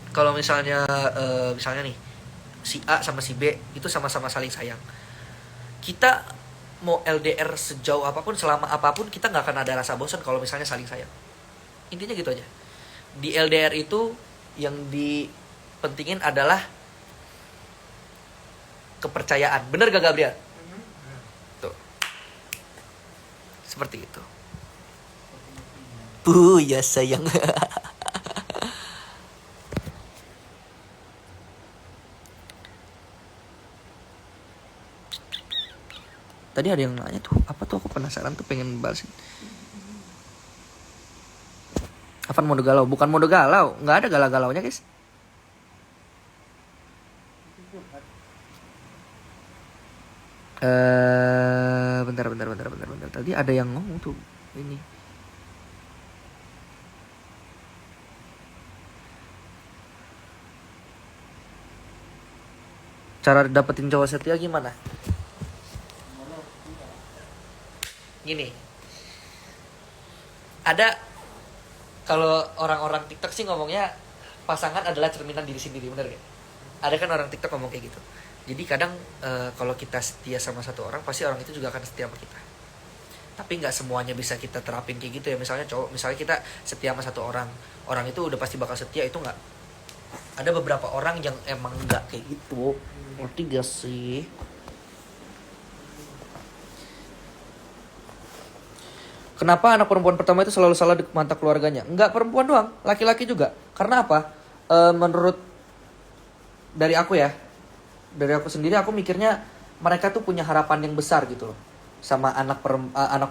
Kalau misalnya nih si A sama si B itu sama-sama saling sayang, kita mau LDR sejauh apapun, selama apapun, kita nggak akan ada rasa bosan kalau misalnya saling sayang. Intinya gitu aja. Di LDR itu yang dipentingin adalah kepercayaan. Bener gak, Gabriel? Tuh, seperti itu. Ya sayang. Tadi ada yang nanya tuh, apa tuh, aku penasaran tuh, pengen balesin. Avan mode galau, bukan mode galau, nggak ada galau-galaunya guys. Bentar. Tadi ada yang ngomong tuh ini. Cara dapetin cowok setia gimana? Gini, ada, kalau orang-orang TikTok sih ngomongnya pasangan adalah cerminan diri sendiri, bener gak? Ada kan orang TikTok ngomong kayak gitu. Jadi kadang kalau kita setia sama satu orang, pasti orang itu juga akan setia sama kita. Tapi nggak semuanya bisa kita terapin kayak gitu ya. Misalnya kita setia sama satu orang, orang itu udah pasti bakal setia, itu nggak. Ada beberapa orang yang emang nggak kayak gitu. Ngerti gak sih? Kenapa anak perempuan pertama itu selalu salah di mata keluarganya? Enggak perempuan doang, laki-laki juga. Karena apa? Menurut dari aku ya, dari aku sendiri, aku mikirnya mereka tuh punya harapan yang besar gitu loh sama anak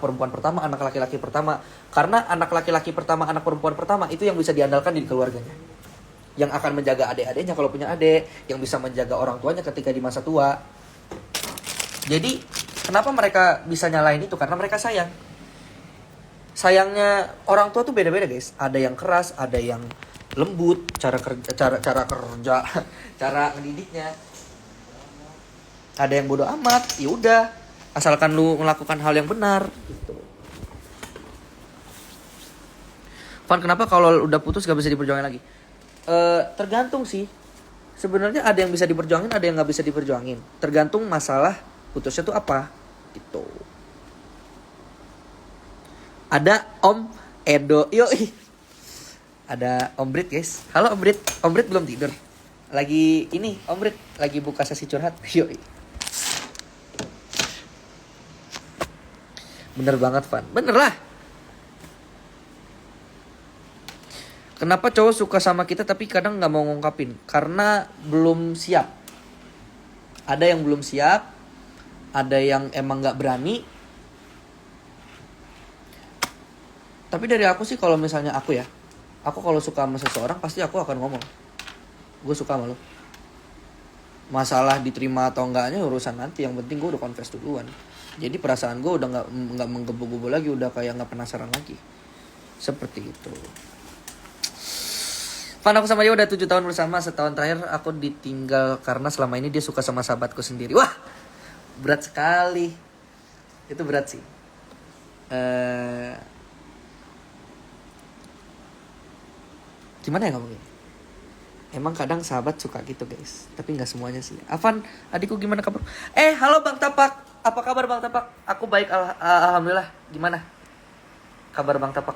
perempuan pertama, anak laki-laki pertama. Karena anak laki-laki pertama, anak perempuan pertama itu yang bisa diandalkan di keluarganya, yang akan menjaga adik-adiknya kalau punya adik, yang bisa menjaga orang tuanya ketika di masa tua. Jadi kenapa mereka bisa nyalain itu? Karena mereka sayang. Sayangnya orang tua tuh beda-beda guys. Ada yang keras, ada yang lembut, cara kerja, cara ngedidiknya. Ada yang bodoh amat, ya udah, asalkan lu melakukan hal yang benar gitu. Van, kenapa kalau udah putus gak bisa diperjuangin lagi? Tergantung sih. Sebenarnya ada yang bisa diperjuangin, ada yang nggak bisa diperjuangin. Tergantung masalah putusnya tuh apa gitu. Ada Om Edo, yoi. Ada Om Brit guys. Halo Om Brit. Om Brit belum tidur. Lagi ini, Om Brit lagi buka sesi curhat. Yoi. Bener banget Van. Bener lah. Kenapa cowok suka sama kita tapi kadang gak mau ngungkapin? Karena belum siap. Ada yang belum siap, ada yang emang gak berani. Tapi dari aku sih, kalau misalnya aku ya, aku kalau suka sama seseorang pasti aku akan ngomong, gue suka sama lo. Masalah diterima atau enggaknya urusan nanti, yang penting gue udah confess duluan. Jadi perasaan gue udah nggak menggebu-gebu lagi, udah kayak nggak penasaran lagi. Seperti itu. Fan, aku sama dia udah 7 tahun bersama. Setahun terakhir aku ditinggal karena selama ini dia suka sama sahabatku sendiri. Wah, berat sekali. Itu berat sih. Gimana ya ngomongnya? Emang kadang sahabat suka gitu guys, tapi nggak semuanya sih. Avan, adikku gimana kabar? Halo Bang Tapak, apa kabar Bang Tapak? Aku baik, alhamdulillah. Gimana kabar Bang Tapak?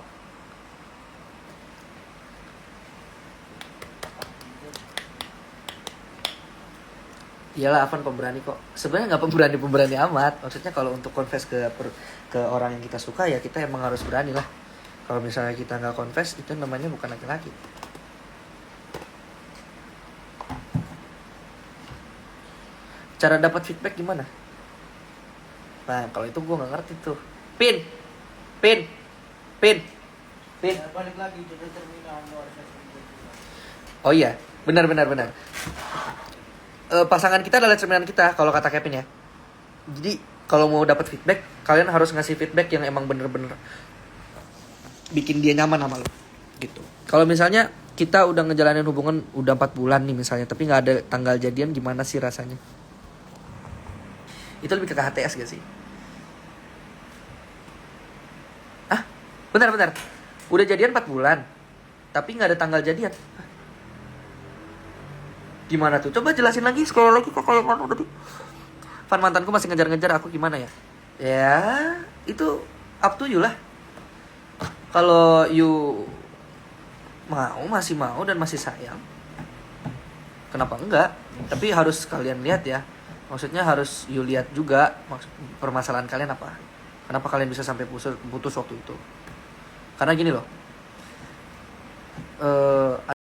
Iyalah, Avan pemberani kok. Sebenarnya nggak pemberani amat. Maksudnya kalau untuk confess ke orang yang kita suka, ya kita emang harus berani lah. Kalau misalnya kita nggak confess, itu namanya bukan laki-laki. Cara dapat feedback gimana? Nah, kalau itu gue nggak ngerti tuh. Pin. Balik lagi ke determinan luar. Oh iya, benar. Pasangan kita adalah cerminan kita, kalau kata Kevin ya. Jadi kalau mau dapat feedback, kalian harus ngasih feedback yang emang bener-bener bikin dia nyaman sama lo gitu. Kalau misalnya kita udah ngejalanin hubungan udah 4 bulan nih misalnya, tapi nggak ada tanggal jadian, gimana sih rasanya? Itu lebih ke KHTS gak sih? Bentar. Udah jadian 4 bulan, tapi nggak ada tanggal jadian. Gimana tuh? Coba jelasin lagi sekali lagi kok kayak mana tadi. Fan mantanku masih ngejar-ngejar aku gimana ya? Ya, itu up to you lah. Kalau you masih mau dan masih sayang, kenapa enggak? Tapi harus kalian lihat ya. Maksudnya harus you lihat juga permasalahan kalian apa. Kenapa kalian bisa sampai putus waktu itu? Karena gini loh.